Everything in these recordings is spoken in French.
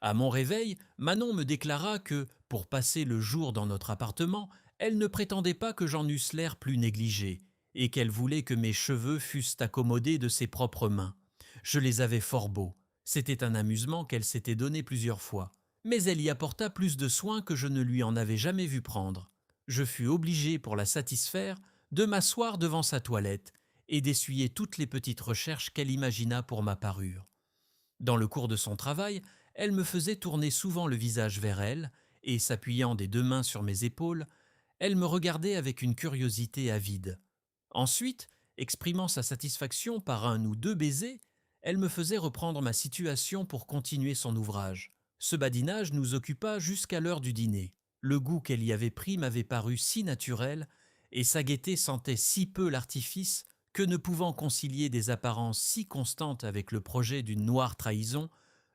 À mon réveil, Manon me déclara que, pour passer le jour dans notre appartement, elle ne prétendait pas que j'en eusse l'air plus négligé, et qu'elle voulait que mes cheveux fussent accommodés de ses propres mains. Je les avais fort beaux. C'était un amusement qu'elle s'était donné plusieurs fois. Mais elle y apporta plus de soin que je ne lui en avais jamais vu prendre. Je fus obligé, pour la satisfaire, de m'asseoir devant sa toilette et d'essuyer toutes les petites recherches qu'elle imagina pour ma parure. Dans le cours de son travail, elle me faisait tourner souvent le visage vers elle, et s'appuyant des deux mains sur mes épaules, elle me regardait avec une curiosité avide. Ensuite, exprimant sa satisfaction par un ou deux baisers, elle me faisait reprendre ma situation pour continuer son ouvrage. Ce badinage nous occupa jusqu'à l'heure du dîner. Le goût qu'elle y avait pris m'avait paru si naturel, et sa gaieté sentait si peu l'artifice que, ne pouvant concilier des apparences si constantes avec le projet d'une noire trahison,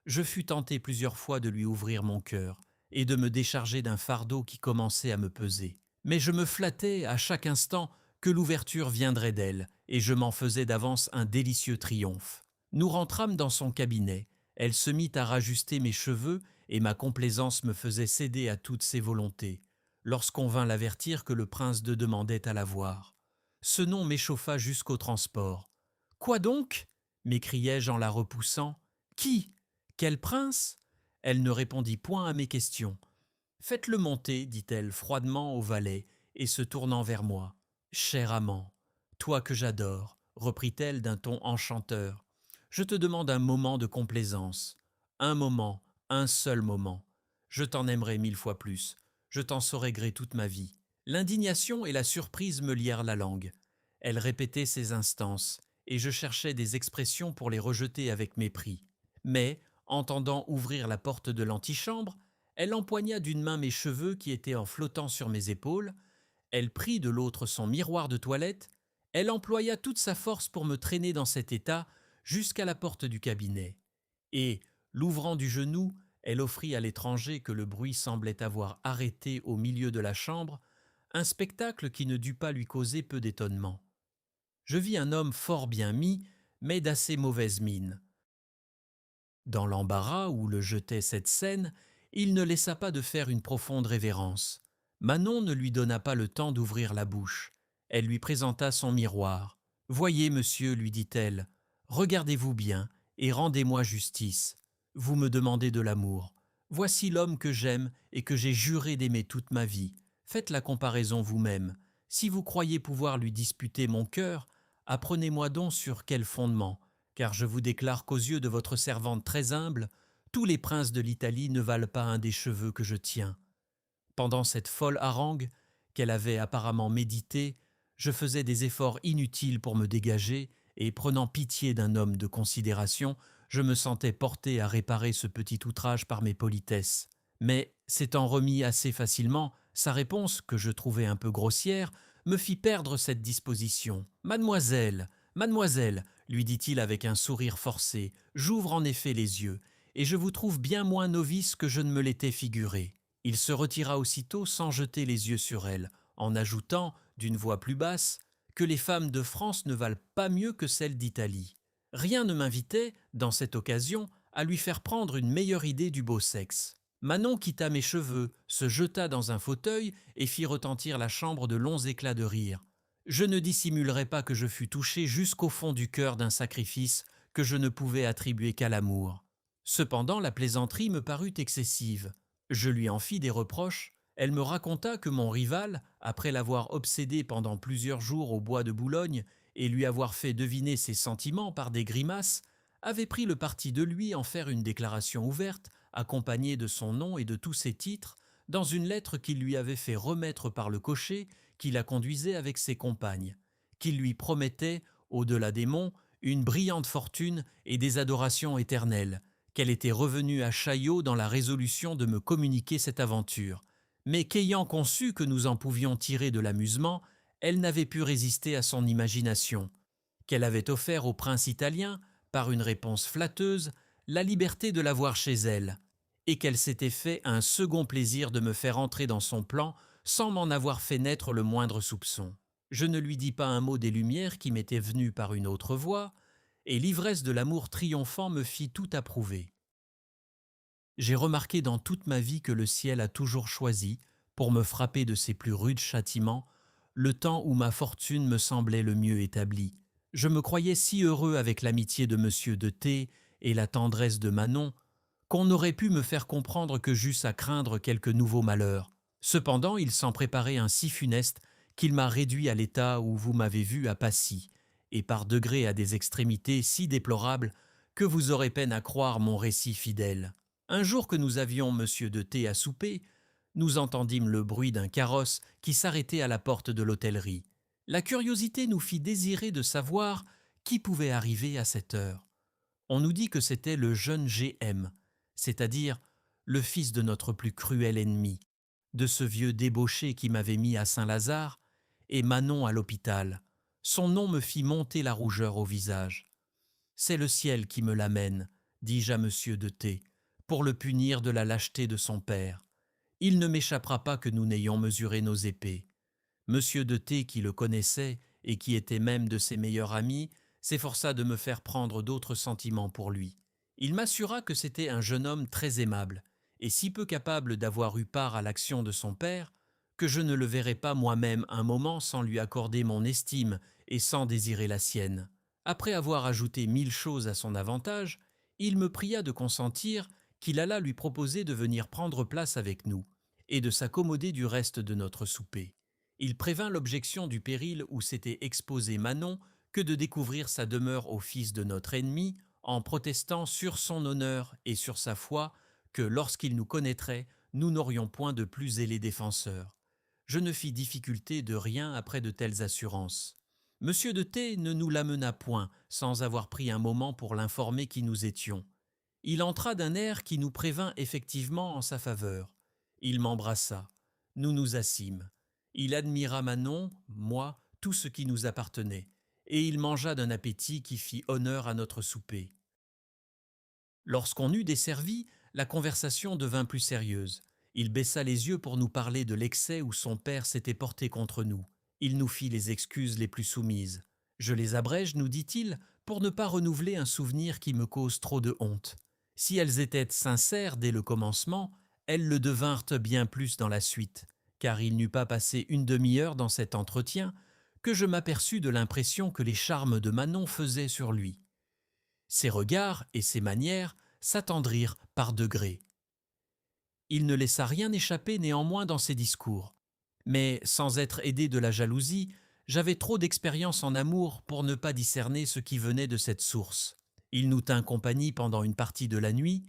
je fus tenté plusieurs fois de lui ouvrir mon cœur et de me décharger d'un fardeau qui commençait à me peser. Mais je me flattais à chaque instant que l'ouverture viendrait d'elle, et je m'en faisais d'avance un délicieux triomphe. Nous rentrâmes dans son cabinet. Elle se mit à rajuster mes cheveux, et ma complaisance me faisait céder à toutes ses volontés, lorsqu'on vint l'avertir que le prince de demandait à la voir. Ce nom m'échauffa jusqu'au transport. « Quoi donc ?» m'écriai-je en la repoussant. « Qui ? Quel prince ?» Elle ne répondit point à mes questions. « Faites-le monter, dit-elle froidement au valet, et se tournant vers moi. « Cher amant, toi que j'adore, reprit-elle d'un ton enchanteur, je te demande un moment de complaisance. Un moment, un seul moment. Je t'en aimerai 1000 fois plus. Je t'en saurai gré toute ma vie. » L'indignation et la surprise me lièrent la langue. Elle répétait ses instances, et je cherchais des expressions pour les rejeter avec mépris. Mais, entendant ouvrir la porte de l'antichambre, elle empoigna d'une main mes cheveux qui étaient en flottant sur mes épaules, elle prit de l'autre son miroir de toilette, elle employa toute sa force pour me traîner dans cet état jusqu'à la porte du cabinet. Et, l'ouvrant du genou, elle offrit à l'étranger que le bruit semblait avoir arrêté au milieu de la chambre un spectacle qui ne dut pas lui causer peu d'étonnement. Je vis un homme fort bien mis, mais d'assez mauvaise mine. Dans l'embarras où le jetait cette scène, il ne laissa pas de faire une profonde révérence. Manon ne lui donna pas le temps d'ouvrir la bouche. Elle lui présenta son miroir. « Voyez, monsieur, lui dit-elle, regardez-vous bien et rendez-moi justice. Vous me demandez de l'amour. Voici l'homme que j'aime et que j'ai juré d'aimer toute ma vie. Faites la comparaison vous-même. Si vous croyez pouvoir lui disputer mon cœur, apprenez-moi donc sur quel fondement, car je vous déclare qu'aux yeux de votre servante très humble, tous les princes de l'Italie ne valent pas un des cheveux que je tiens. » Pendant cette folle harangue, qu'elle avait apparemment méditée, je faisais des efforts inutiles pour me dégager, et prenant pitié d'un homme de considération, je me sentais porté à réparer ce petit outrage par mes politesses. Mais, s'étant remis assez facilement, sa réponse, que je trouvais un peu grossière, me fit perdre cette disposition. « Mademoiselle, mademoiselle, lui dit-il avec un sourire forcé, j'ouvre en effet les yeux, et je vous trouve bien moins novice que je ne me l'étais figuré. » Il se retira aussitôt sans jeter les yeux sur elle, en ajoutant, d'une voix plus basse, que les femmes de France ne valent pas mieux que celles d'Italie. Rien ne m'invitait, dans cette occasion, à lui faire prendre une meilleure idée du beau sexe. Manon quitta mes cheveux, se jeta dans un fauteuil et fit retentir la chambre de longs éclats de rire. Je ne dissimulerai pas que je fus touché jusqu'au fond du cœur d'un sacrifice que je ne pouvais attribuer qu'à l'amour. Cependant, la plaisanterie me parut excessive. Je lui en fis des reproches. Elle me raconta que mon rival, après l'avoir obsédé pendant plusieurs jours au bois de Boulogne et lui avoir fait deviner ses sentiments par des grimaces, avait pris le parti de lui en faire une déclaration ouverte, accompagnée de son nom et de tous ses titres, dans une lettre qu'il lui avait fait remettre par le cocher qui la conduisait avec ses compagnes, qu'il lui promettait, au-delà des monts, une brillante fortune et des adorations éternelles, qu'elle était revenue à Chaillot dans la résolution de me communiquer cette aventure, mais qu'ayant conçu que nous en pouvions tirer de l'amusement, elle n'avait pu résister à son imagination, qu'elle avait offert au prince italien, par une réponse flatteuse, la liberté de la voir chez elle, et qu'elle s'était fait un second plaisir de me faire entrer dans son plan sans m'en avoir fait naître le moindre soupçon. Je ne lui dis pas un mot des lumières qui m'étaient venues par une autre voie, et l'ivresse de l'amour triomphant me fit tout approuver. J'ai remarqué dans toute ma vie que le ciel a toujours choisi, pour me frapper de ses plus rudes châtiments, le temps où ma fortune me semblait le mieux établie. Je me croyais si heureux avec l'amitié de monsieur de T et la tendresse de Manon, qu'on aurait pu me faire comprendre que j'eusse à craindre quelque nouveau malheur. Cependant, il s'en préparait un si funeste qu'il m'a réduit à l'état où vous m'avez vu à Passy, et par degrés à des extrémités si déplorables que vous aurez peine à croire mon récit fidèle. Un jour que nous avions monsieur de T à souper, nous entendîmes le bruit d'un carrosse qui s'arrêtait à la porte de l'hôtellerie. La curiosité nous fit désirer de savoir qui pouvait arriver à cette heure. On nous dit que c'était le jeune G.M., c'est-à-dire le fils de notre plus cruel ennemi, de ce vieux débauché qui m'avait mis à Saint-Lazare et Manon à l'hôpital. Son nom me fit monter la rougeur au visage. C'est le ciel qui me l'amène, dis-je à monsieur de T, pour le punir de la lâcheté de son père. Il ne m'échappera pas que nous n'ayons mesuré nos épées. Monsieur de T, qui le connaissait et qui était même de ses meilleurs amis, s'efforça de me faire prendre d'autres sentiments pour lui. Il m'assura que c'était un jeune homme très aimable, et si peu capable d'avoir eu part à l'action de son père, que je ne le verrais pas moi-même un moment sans lui accorder mon estime et sans désirer la sienne. Après avoir ajouté 1000 choses à son avantage, il me pria de consentir qu'il allât lui proposer de venir prendre place avec nous, et de s'accommoder du reste de notre souper. Il prévint l'objection du péril où s'était exposé Manon que de découvrir sa demeure au fils de notre ennemi, en protestant sur son honneur et sur sa foi que lorsqu'il nous connaîtrait, nous n'aurions point de plus zélés défenseurs. Je ne fis difficulté de rien après de telles assurances. Monsieur de T ne nous l'amena point sans avoir pris un moment pour l'informer qui nous étions. Il entra d'un air qui nous prévint effectivement en sa faveur. Il m'embrassa. Nous nous assîmes. Il admira Manon, moi, tout ce qui nous appartenait, et il mangea d'un appétit qui fit honneur à notre souper. Lorsqu'on eut desservi, la conversation devint plus sérieuse. Il baissa les yeux pour nous parler de l'excès où son père s'était porté contre nous. Il nous fit les excuses les plus soumises. Je les abrège, nous dit-il, pour ne pas renouveler un souvenir qui me cause trop de honte. Si elles étaient sincères dès le commencement, elles le devinrent bien plus dans la suite, car il n'eut pas passé une demi-heure dans cet entretien que je m'aperçus de l'impression que les charmes de Manon faisaient sur lui. Ses regards et ses manières s'attendrirent par degrés. Il ne laissa rien échapper néanmoins dans ses discours. Mais sans être aidé de la jalousie, j'avais trop d'expérience en amour pour ne pas discerner ce qui venait de cette source. Il nous tint compagnie pendant une partie de la nuit,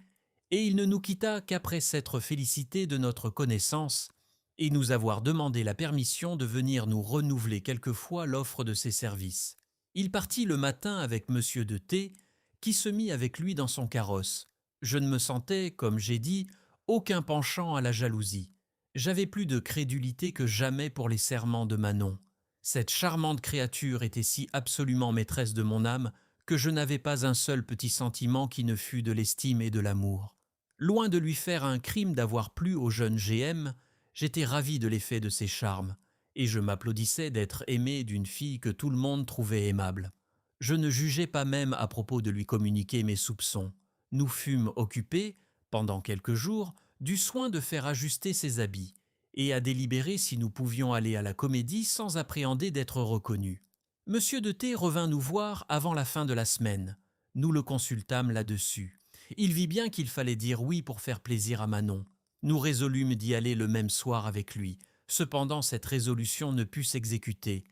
et il ne nous quitta qu'après s'être félicité de notre connaissance et nous avoir demandé la permission de venir nous renouveler quelquefois l'offre de ses services. Il partit le matin avec monsieur de T, qui se mit avec lui dans son carrosse. Je ne me sentais, comme j'ai dit, aucun penchant à la jalousie. J'avais plus de crédulité que jamais pour les serments de Manon. Cette charmante créature était si absolument maîtresse de mon âme que je n'avais pas un seul petit sentiment qui ne fût de l'estime et de l'amour. Loin de lui faire un crime d'avoir plu au jeune G.M., j'étais ravi de l'effet de ses charmes, et je m'applaudissais d'être aimé d'une fille que tout le monde trouvait aimable. Je ne jugeais pas même à propos de lui communiquer mes soupçons. Nous fûmes occupés, pendant quelques jours, du soin de faire ajuster ses habits, et à délibérer si nous pouvions aller à la comédie sans appréhender d'être reconnus. Monsieur de T revint nous voir avant la fin de la semaine. Nous le consultâmes là-dessus. Il vit bien qu'il fallait dire oui pour faire plaisir à Manon. Nous résolûmes d'y aller le même soir avec lui. Cependant, cette résolution ne put s'exécuter,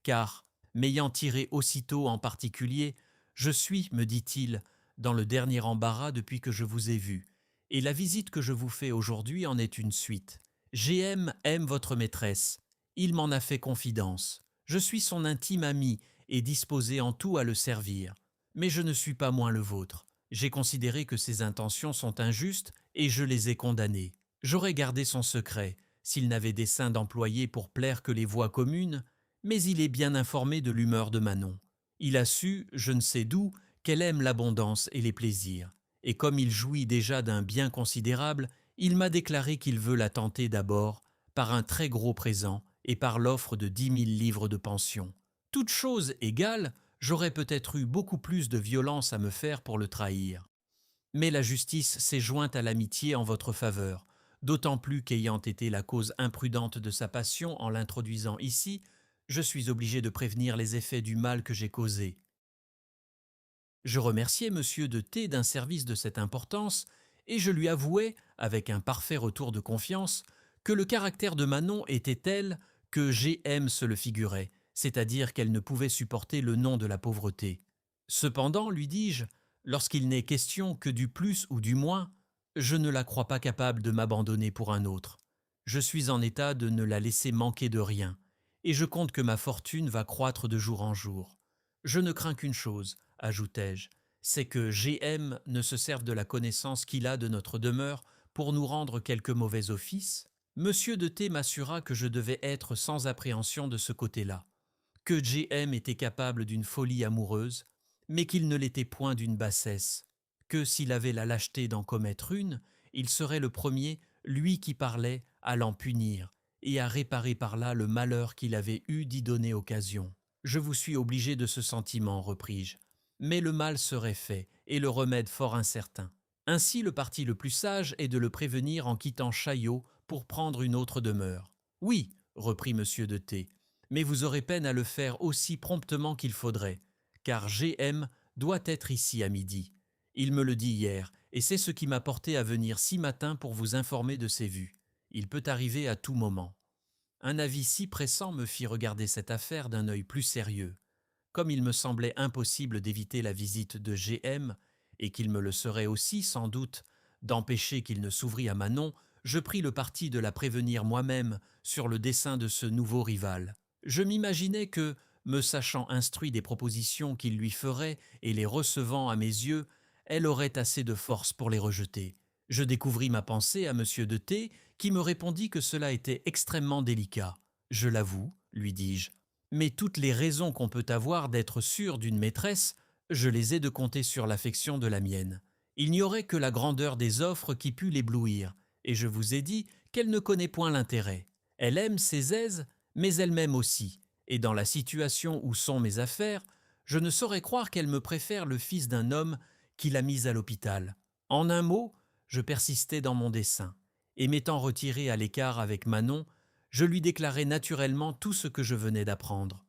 car, m'ayant tiré aussitôt en particulier, je suis, me dit-il, dans le dernier embarras depuis que je vous ai vu, et la visite que je vous fais aujourd'hui en est une suite. G.M. aime votre maîtresse. Il m'en a fait confidence. Je suis son intime ami et disposé en tout à le servir. Mais je ne suis pas moins le vôtre. J'ai considéré que ses intentions sont injustes et je les ai condamnées. J'aurais gardé son secret, s'il n'avait dessein d'employer pour plaire que les voies communes, mais il est bien informé de l'humeur de Manon. Il a su, je ne sais d'où, qu'elle aime l'abondance et les plaisirs. Et comme il jouit déjà d'un bien considérable, il m'a déclaré qu'il veut la tenter d'abord par un très gros présent et par l'offre de 10 000 livres de pension. Toutes choses égales, j'aurais peut-être eu beaucoup plus de violence à me faire pour le trahir. Mais la justice s'est jointe à l'amitié en votre faveur, d'autant plus qu'ayant été la cause imprudente de sa passion en l'introduisant ici, je suis obligé de prévenir les effets du mal que j'ai causé. Je remerciai Monsieur de T d'un service de cette importance, et je lui avouai, avec un parfait retour de confiance, que le caractère de Manon était tel que G.M. se le figurait, c'est-à-dire qu'elle ne pouvait supporter le nom de la pauvreté. Cependant, lui dis-je, lorsqu'il n'est question que du plus ou du moins, je ne la crois pas capable de m'abandonner pour un autre. Je suis en état de ne la laisser manquer de rien, et je compte que ma fortune va croître de jour en jour. Je ne crains qu'une chose, ajoutai-je, c'est que G.M. ne se serve de la connaissance qu'il a de notre demeure pour nous rendre quelque mauvais office. Monsieur de T m'assura que je devais être sans appréhension de ce côté-là, que G.M. était capable d'une folie amoureuse, mais qu'il ne l'était point d'une bassesse, que s'il avait la lâcheté d'en commettre une, il serait le premier, lui qui parlait, à l'en punir, et à réparer par là le malheur qu'il avait eu d'y donner occasion. Je vous suis obligé de ce sentiment, repris-je, mais le mal serait fait, et le remède fort incertain. Ainsi le parti le plus sage est de le prévenir en quittant Chaillot pour prendre une autre demeure. Oui, reprit monsieur de T, mais vous aurez peine à le faire aussi promptement qu'il faudrait, car G.M. doit être ici à midi. Il me le dit hier, et c'est ce qui m'a porté à venir si matin pour vous informer de ses vues. Il peut arriver à tout moment. Un avis si pressant me fit regarder cette affaire d'un œil plus sérieux. Comme il me semblait impossible d'éviter la visite de G.M., et qu'il me le serait aussi, sans doute, d'empêcher qu'il ne s'ouvrît à Manon, je pris le parti de la prévenir moi-même sur le dessein de ce nouveau rival. Je m'imaginais que, me sachant instruit des propositions qu'il lui ferait et les recevant à mes yeux, elle aurait assez de force pour les rejeter. Je découvris ma pensée à M. de T, qui me répondit que cela était extrêmement délicat. Je l'avoue, lui dis-je, mais toutes les raisons qu'on peut avoir d'être sûr d'une maîtresse, je les ai de compter sur l'affection de la mienne. Il n'y aurait que la grandeur des offres qui pût l'éblouir, et je vous ai dit qu'elle ne connaît point l'intérêt. Elle aime ses aises, mais elle m'aime aussi, et dans la situation où sont mes affaires, je ne saurais croire qu'elle me préfère le fils d'un homme qui l'a mise à l'hôpital. En un mot, je persistais dans mon dessein, et m'étant retiré à l'écart avec Manon, je lui déclarai naturellement tout ce que je venais d'apprendre.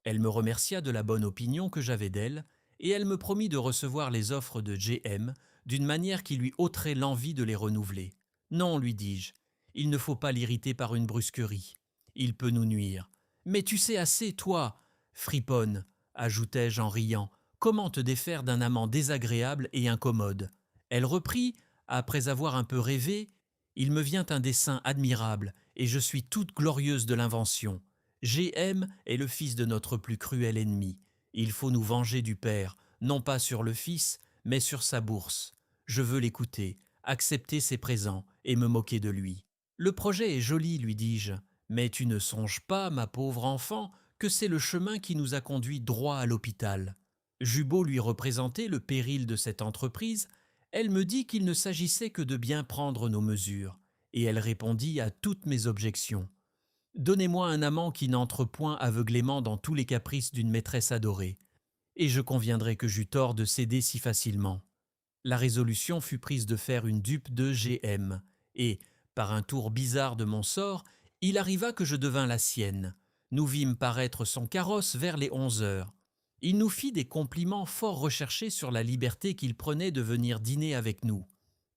Elle me remercia de la bonne opinion que j'avais d'elle, et elle me promit de recevoir les offres de G.M. d'une manière qui lui ôterait l'envie de les renouveler. Non, lui dis-je, il ne faut pas l'irriter par une brusquerie. Il peut nous nuire. Mais tu sais assez, toi, friponne, ajoutai-je en riant, comment te défaire d'un amant désagréable et incommode. Elle reprit, après avoir un peu rêvé, il me vient un dessein admirable, et je suis toute glorieuse de l'invention. G.M. est le fils de notre plus cruel ennemi. Il faut nous venger du père, non pas sur le fils, mais sur sa bourse. Je veux l'écouter, accepter ses présents et me moquer de lui. Le projet est joli, lui dis-je, mais tu ne songes pas, ma pauvre enfant, que c'est le chemin qui nous a conduits droit à l'hôpital. J'eus beau lui représenter le péril de cette entreprise, elle me dit qu'il ne s'agissait que de bien prendre nos mesures, et elle répondit à toutes mes objections. Donnez-moi un amant qui n'entre point aveuglément dans tous les caprices d'une maîtresse adorée, et je conviendrai que j'eus tort de céder si facilement. La résolution fut prise de faire une dupe de G.M., et, par un tour bizarre de mon sort, il arriva que je devins la sienne. Nous vîmes paraître son carrosse vers les 11 heures. Il nous fit des compliments fort recherchés sur la liberté qu'il prenait de venir dîner avec nous.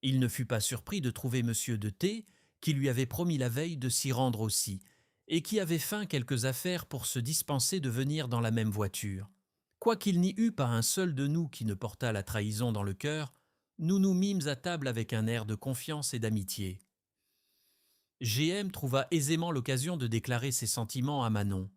Il ne fut pas surpris de trouver monsieur de T, qui lui avait promis la veille de s'y rendre aussi, et qui avait feint quelques affaires pour se dispenser de venir dans la même voiture. Quoiqu'il n'y eût pas un seul de nous qui ne portât la trahison dans le cœur, nous nous mîmes à table avec un air de confiance et d'amitié. G.M. trouva aisément l'occasion de déclarer ses sentiments à Manon.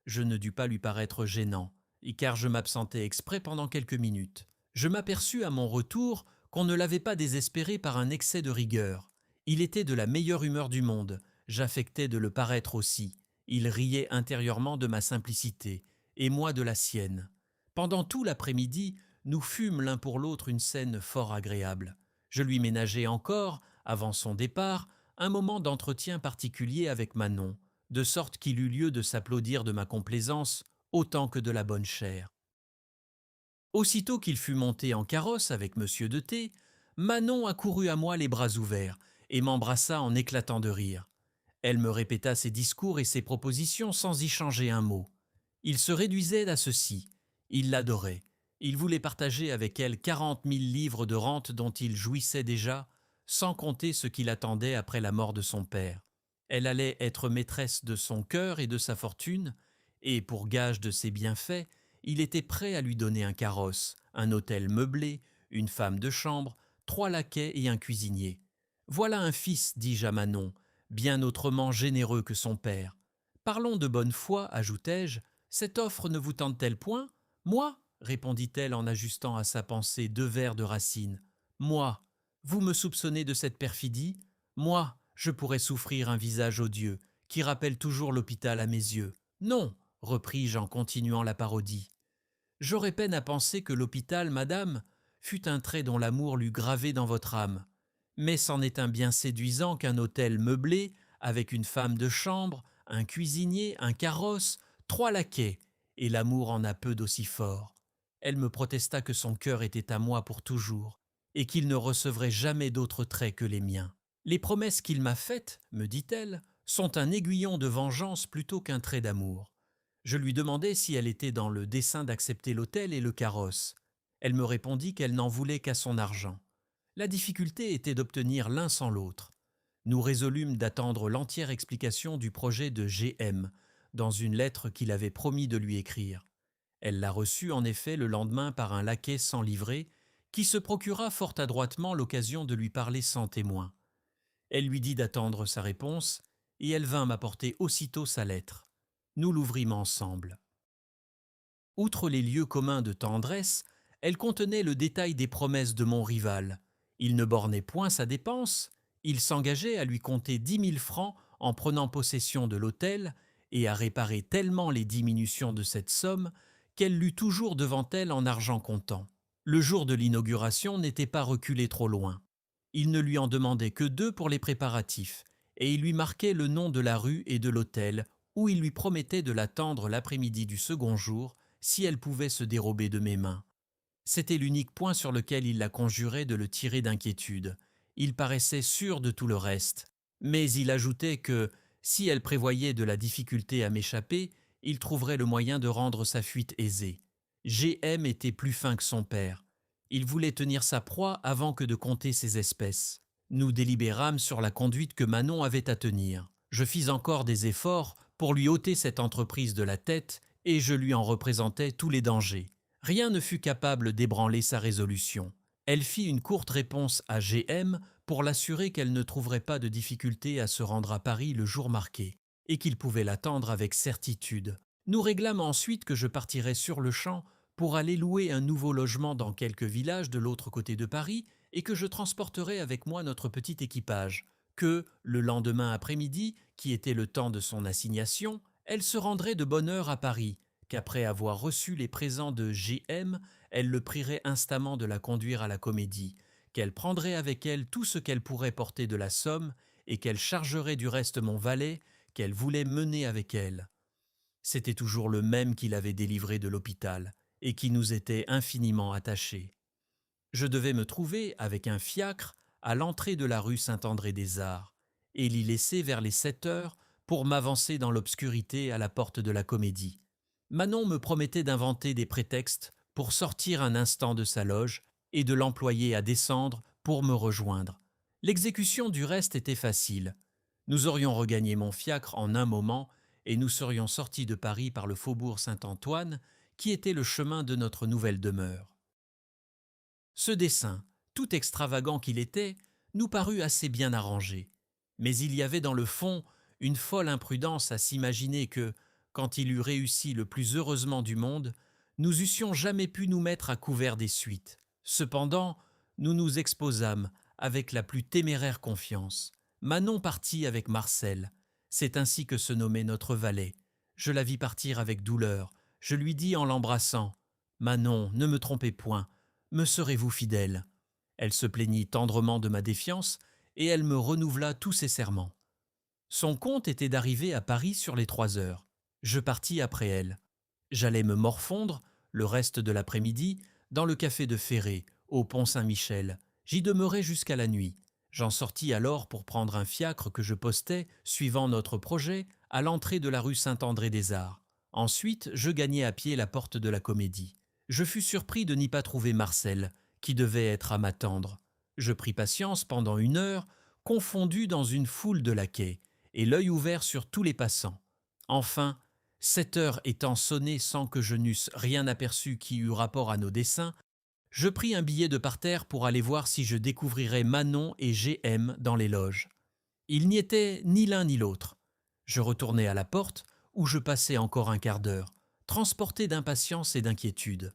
Je ne dus pas lui paraître gênant, car je m'absentais exprès pendant quelques minutes. Je m'aperçus à mon retour qu'on ne l'avait pas désespéré par un excès de rigueur. Il était de la meilleure humeur du monde, j'affectais de le paraître aussi. Il riait intérieurement de ma simplicité, et moi de la sienne. Pendant tout l'après-midi, nous fûmes l'un pour l'autre une scène fort agréable. Je lui ménageai encore, avant son départ, un moment d'entretien particulier avec Manon, de sorte qu'il eut lieu de s'applaudir de ma complaisance autant que de la bonne chère. Aussitôt qu'il fut monté en carrosse avec monsieur de T, Manon accourut à moi les bras ouverts et m'embrassa en éclatant de rire. Elle me répéta ses discours et ses propositions sans y changer un mot. Il se réduisait à ceci. Il l'adorait. Il voulait partager avec elle 40 000 livres de rente dont il jouissait déjà, sans compter ce qui l'attendait après la mort de son père. Elle allait être maîtresse de son cœur et de sa fortune, et pour gage de ses bienfaits, il était prêt à lui donner un carrosse, un hôtel meublé, une femme de chambre, 3 laquais et un cuisinier. Voilà un fils, dis-je à Manon, bien autrement généreux que son père. Parlons de bonne foi, ajoutai-je, cette offre ne vous tente-t-elle point? Moi, répondit-elle en ajustant à sa pensée 2 vers de Racine. Moi, vous me soupçonnez de cette perfidie? Moi, je pourrais souffrir un visage odieux, qui rappelle toujours l'hôpital à mes yeux. Non, repris-je en continuant la parodie. J'aurais peine à penser que l'hôpital, madame, fût un trait dont l'amour l'eût gravé dans votre âme. Mais c'en est un bien séduisant qu'un hôtel meublé, avec une femme de chambre, un cuisinier, un carrosse, 3 laquais, et l'amour en a peu d'aussi fort. Elle me protesta que son cœur était à moi pour toujours, et qu'il ne recevrait jamais d'autres traits que les miens. Les promesses qu'il m'a faites, me dit-elle, sont un aiguillon de vengeance plutôt qu'un trait d'amour. Je lui demandai si elle était dans le dessein d'accepter l'hôtel et le carrosse. Elle me répondit qu'elle n'en voulait qu'à son argent. La difficulté était d'obtenir l'un sans l'autre. Nous résolûmes d'attendre l'entière explication du projet de G.M. dans une lettre qu'il avait promis de lui écrire. Elle la reçut en effet le lendemain par un laquais sans livret, qui se procura fort adroitement l'occasion de lui parler sans témoin. Elle lui dit d'attendre sa réponse, et elle vint m'apporter aussitôt sa lettre. Nous l'ouvrîmes ensemble. Outre les lieux communs de tendresse, elle contenait le détail des promesses de mon rival. Il ne bornait point sa dépense, il s'engageait à lui compter 10 000 francs en prenant possession de l'hôtel et à réparer tellement les diminutions de cette somme qu'elle l'eut toujours devant elle en argent comptant. Le jour de l'inauguration n'était pas reculé trop loin. Il ne lui en demandait que 2 pour les préparatifs, et il lui marquait le nom de la rue et de l'hôtel où il lui promettait de l'attendre l'après-midi du second jour si elle pouvait se dérober de mes mains. C'était l'unique point sur lequel il la conjurait de le tirer d'inquiétude. Il paraissait sûr de tout le reste, mais il ajoutait que, si elle prévoyait de la difficulté à m'échapper, il trouverait le moyen de rendre sa fuite aisée. G.M. était plus fin que son père. Il voulait tenir sa proie avant que de compter ses espèces. Nous délibérâmes sur la conduite que Manon avait à tenir. Je fis encore des efforts pour lui ôter cette entreprise de la tête et je lui en représentai tous les dangers. Rien ne fut capable d'ébranler sa résolution. Elle fit une courte réponse à G.M. pour l'assurer qu'elle ne trouverait pas de difficulté à se rendre à Paris le jour marqué, et qu'il pouvait l'attendre avec certitude. Nous réglâmes ensuite que je partirais sur-le-champ pour aller louer un nouveau logement dans quelque village de l'autre côté de Paris et que je transporterais avec moi notre petit équipage, que, le lendemain après-midi, qui était le temps de son assignation, elle se rendrait de bonne heure à Paris, qu'après avoir reçu les présents de G.M., elle le prierait instamment de la conduire à la Comédie, qu'elle prendrait avec elle tout ce qu'elle pourrait porter de la somme et qu'elle chargerait du reste mon valet qu'elle voulait mener avec elle. C'était toujours le même qui l'avait délivré de l'hôpital et qui nous était infiniment attaché. Je devais me trouver, avec un fiacre, à l'entrée de la rue Saint-André-des-Arts, et l'y laisser vers les 7 heures pour m'avancer dans l'obscurité à la porte de la Comédie. Manon me promettait d'inventer des prétextes pour sortir un instant de sa loge et de l'employer à descendre pour me rejoindre. L'exécution du reste était facile. Nous aurions regagné mon fiacre en un moment et nous serions sortis de Paris par le faubourg Saint-Antoine, qui était le chemin de notre nouvelle demeure. Ce dessein, tout extravagant qu'il était, nous parut assez bien arrangé. Mais il y avait dans le fond une folle imprudence à s'imaginer que, quand il eût réussi le plus heureusement du monde, nous eussions jamais pu nous mettre à couvert des suites. Cependant, nous nous exposâmes avec la plus téméraire confiance. Manon partit avec Marcel. C'est ainsi que se nommait notre valet. Je la vis partir avec douleur. Je lui dis en l'embrassant « Manon, ne me trompez point. Me serez-vous fidèle ?» Elle se plaignit tendrement de ma défiance et elle me renouvela tous ses serments. Son compte était d'arriver à Paris sur les 3 heures. Je partis après elle. J'allais me morfondre, le reste de l'après-midi, dans le café de Ferré, au pont Saint-Michel. J'y demeurai jusqu'à la nuit. J'en sortis alors pour prendre un fiacre que je postais, suivant notre projet, à l'entrée de la rue Saint-André-des-Arts. Ensuite, je gagnai à pied la porte de la Comédie. Je fus surpris de n'y pas trouver Marcel, qui devait être à m'attendre. Je pris patience pendant 1 heure, confondu dans une foule de laquais, et l'œil ouvert sur tous les passants. Enfin, 7 heures étant sonnées sans que je n'eusse rien aperçu qui eût rapport à nos desseins, je pris un billet de parterre pour aller voir si je découvrirais Manon et G.M. dans les loges. Il n'y était ni l'un ni l'autre. Je retournai à la porte, où je passai encore un quart d'heure, transporté d'impatience et d'inquiétude.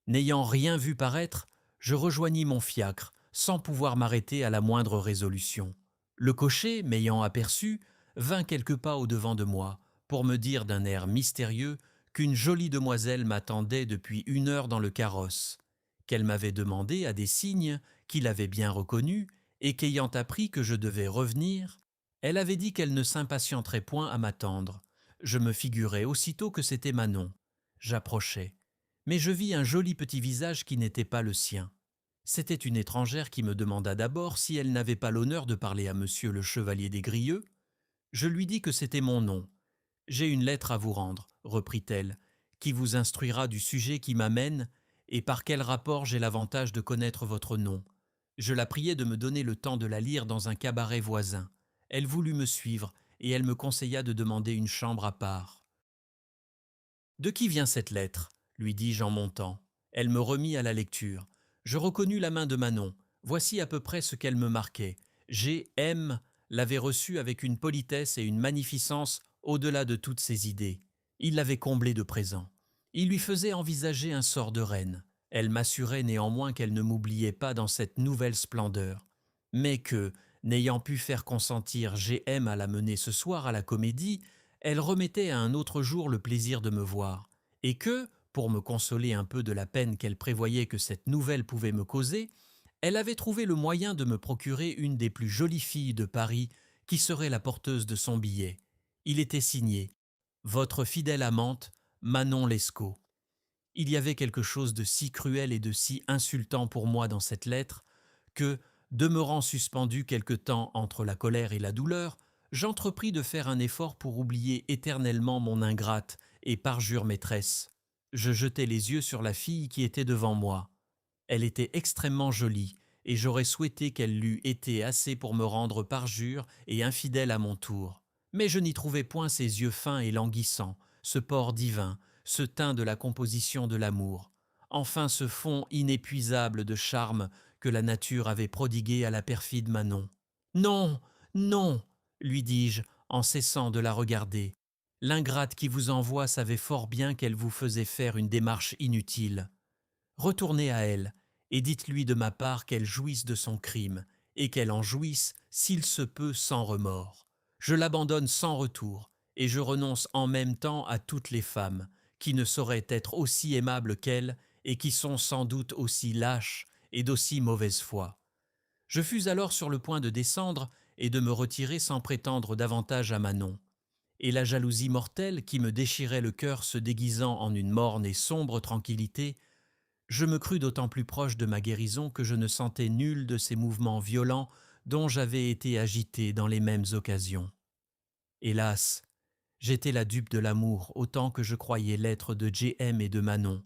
N'ayant rien vu paraître, je rejoignis mon fiacre, sans pouvoir m'arrêter à la moindre résolution. Le cocher, m'ayant aperçu, vint quelques pas au-devant de moi, pour me dire d'un air mystérieux qu'une jolie demoiselle m'attendait depuis 1 heure dans le carrosse, qu'elle m'avait demandé à des signes qu'il avait bien reconnus, et qu'ayant appris que je devais revenir, elle avait dit qu'elle ne s'impatienterait point à m'attendre. Je me figurai aussitôt que c'était Manon. J'approchai, mais je vis un joli petit visage qui n'était pas le sien. C'était une étrangère qui me demanda d'abord si elle n'avait pas l'honneur de parler à monsieur le chevalier des Grieux. Je lui dis que c'était mon nom. « J'ai une lettre à vous rendre, reprit-elle, qui vous instruira du sujet qui m'amène et par quel rapport j'ai l'avantage de connaître votre nom. » Je la priai de me donner le temps de la lire dans un cabaret voisin. Elle voulut me suivre et elle me conseilla de demander une chambre à part. « De qui vient cette lettre ?» lui dis-je en montant. Elle me remit à la lecture. Je reconnus la main de Manon. Voici à peu près ce qu'elle me marquait. G.M. l'avait reçue avec une politesse et une magnificence au-delà de toutes ses idées. Il l'avait comblée de présents. Il lui faisait envisager un sort de reine. Elle m'assurait néanmoins qu'elle ne m'oubliait pas dans cette nouvelle splendeur, mais que, n'ayant pu faire consentir G.M. à la mener ce soir à la Comédie, elle remettait à un autre jour le plaisir de me voir, et que, pour me consoler un peu de la peine qu'elle prévoyait que cette nouvelle pouvait me causer, elle avait trouvé le moyen de me procurer une des plus jolies filles de Paris qui serait la porteuse de son billet. Il était signé « Votre fidèle amante, Manon Lescaut ». Il y avait quelque chose de si cruel et de si insultant pour moi dans cette lettre que, demeurant suspendu quelque temps entre la colère et la douleur, j'entrepris de faire un effort pour oublier éternellement mon ingrate et parjure maîtresse. Je jetai les yeux sur la fille qui était devant moi. Elle était extrêmement jolie, et j'aurais souhaité qu'elle l'eût été assez pour me rendre parjure et infidèle à mon tour. Mais je n'y trouvais point ces yeux fins et languissants, ce port divin, ce teint de la composition de l'amour, enfin ce fond inépuisable de charme que la nature avait prodigué à la perfide Manon. « Non, non !» lui dis-je, en cessant de la regarder. « L'ingrate qui vous envoie savait fort bien qu'elle vous faisait faire une démarche inutile. Retournez à elle, et dites-lui de ma part qu'elle jouisse de son crime, et qu'elle en jouisse, s'il se peut, sans remords. Je l'abandonne sans retour, et je renonce en même temps à toutes les femmes, qui ne sauraient être aussi aimables qu'elle, et qui sont sans doute aussi lâches et d'aussi mauvaise foi. » Je fus alors sur le point de descendre et de me retirer sans prétendre davantage à Manon. Et la jalousie mortelle qui me déchirait le cœur se déguisant en une morne et sombre tranquillité, je me crus d'autant plus proche de ma guérison que je ne sentais nul de ces mouvements violents dont j'avais été agité dans les mêmes occasions. Hélas, j'étais la dupe de l'amour autant que je croyais l'être de J.M. et de Manon.